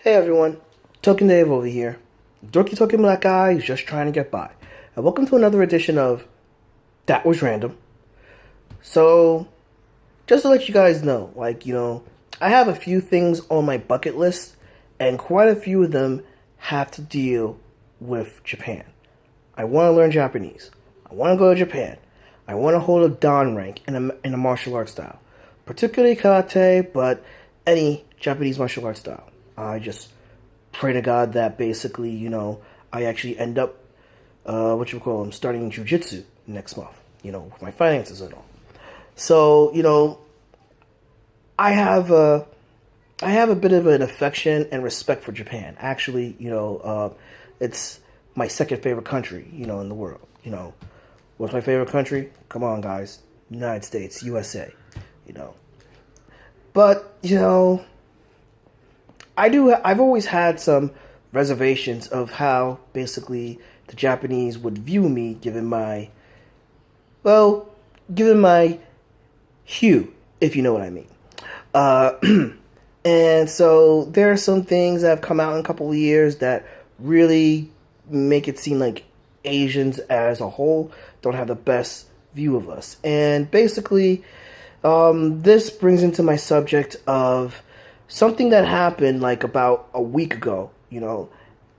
Hey everyone, Token Dave over here. Dorky Token Black Guy who's just trying to get by. And welcome to another edition of That Was Random. So, just to let you guys know, I have a few things on my bucket list, and quite a few of them have to deal with Japan. I want to learn Japanese. I want to go to Japan. I want to hold a Dan rank in a martial arts style. Particularly karate, but any Japanese martial arts style. I just pray to God that basically, I actually end up, starting jiu-jitsu next month, with my finances and all. So, I have a bit of an affection and respect for Japan. Actually, it's my second favorite country, in the world. What's my favorite country? Come on, guys. United States, USA, But, I've always had some reservations of how basically the Japanese would view me given my hue, if you know what I mean. And so there are some things that have come out in a couple of years that really make it seem like Asians as a whole don't have the best view of us. And basically, this brings into my subject of something that happened like about a week ago,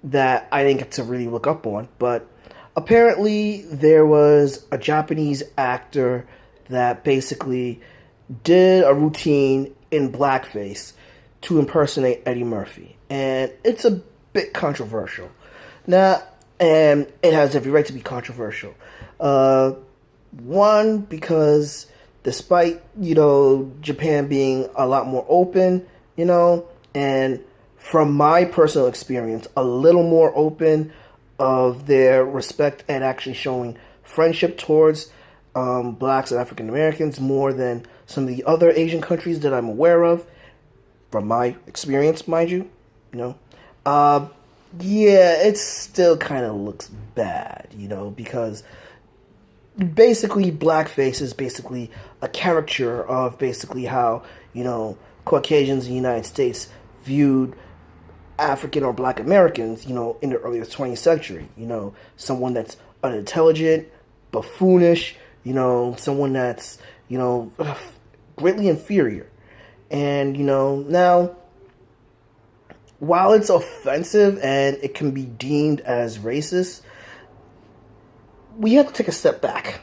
that I didn't get to really look up on. But apparently there was a Japanese actor that basically did a routine in blackface to impersonate Eddie Murphy. And it's a bit controversial. Now, and it has every right to be controversial. One, because despite, Japan being a lot more open, and from my personal experience, a little more open of their respect and actually showing friendship towards blacks and African Americans more than some of the other Asian countries that I'm aware of, from my experience, mind you, it still kind of looks bad, because basically blackface is basically a caricature of basically how, Caucasians in the United States viewed African or black Americans, in the early 20th century. Someone that's unintelligent, buffoonish, someone that's, greatly inferior. And, now, while it's offensive and it can be deemed as racist, we have to take a step back.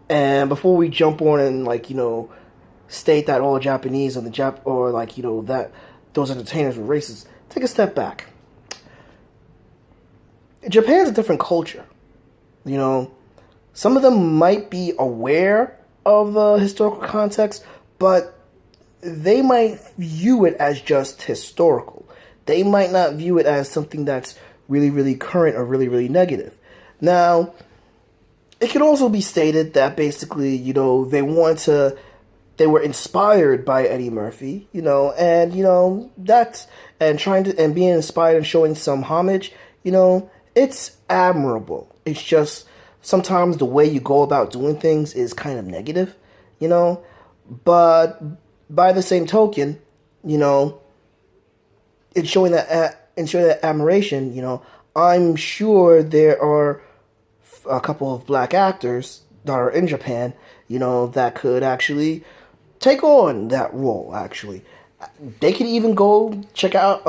And before we jump on and, state that all Japanese and that those entertainers were racist, take a step back. Japan's a different culture. Some of them might be aware of the historical context, but they might view it as just historical. They might not view it as something that's really, really current or really, really negative. Now, it can also be stated that basically, they were inspired by Eddie Murphy, and being inspired and showing some homage, it's admirable. It's just sometimes the way you go about doing things is kind of negative, but by the same token, it's showing that admiration, I'm sure there are a couple of black actors that are in Japan, that could actually take on that role, actually. They could even go check out,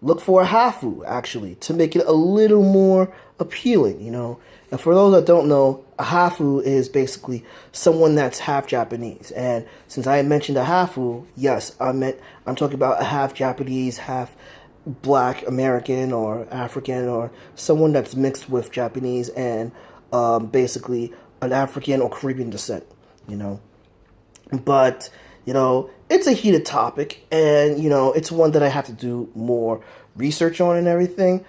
look for a hafu, actually, to make it a little more appealing, And for those that don't know, a hafu is basically someone that's half Japanese. And since I mentioned a hafu, yes, I'm talking about a half Japanese, half black American or African, or someone that's mixed with Japanese and basically an African or Caribbean descent, But, it's a heated topic, and, it's one that I have to do more research on and everything.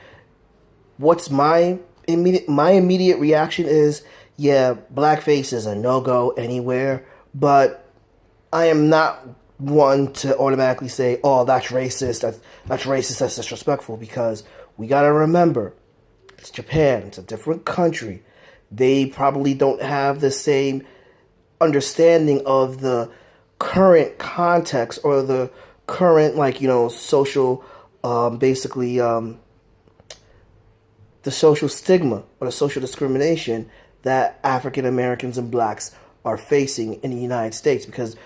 What's my immediate reaction is, yeah, blackface is a no-go anywhere, but I am not one to automatically say, oh, that's racist, that's racist, that's disrespectful, because we gotta remember, it's Japan, it's a different country. They probably don't have the same understanding of the current context or the current, social basically the social stigma or the social discrimination that African Americans and blacks are facing in the United States. Because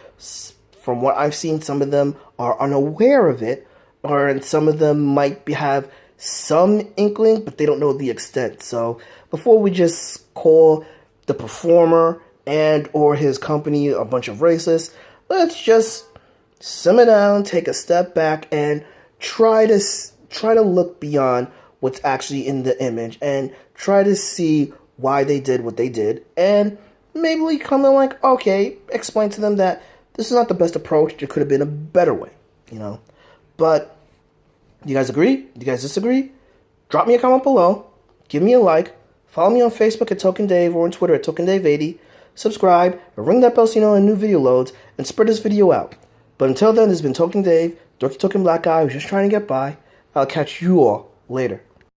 from what I've seen, some of them are unaware of it, and some of them might have some inkling, but they don't know the extent. So before we just call the performer and or his company a bunch of racists, let's just simmer down, take a step back, and try to look beyond what's actually in the image and try to see why they did what they did, and maybe we come in like, okay, explain to them that this is not the best approach. There could have been a better way, But do you guys agree? Do you guys disagree? Drop me a comment below. Give me a like. Follow me on Facebook at Token Dave or on Twitter at TokenDaveAD. Subscribe and ring that bell so you know when a new video loads, and spread this video out. But until then, this has been Token Dave, dorky token black guy who's just trying to get by. I'll catch you all later.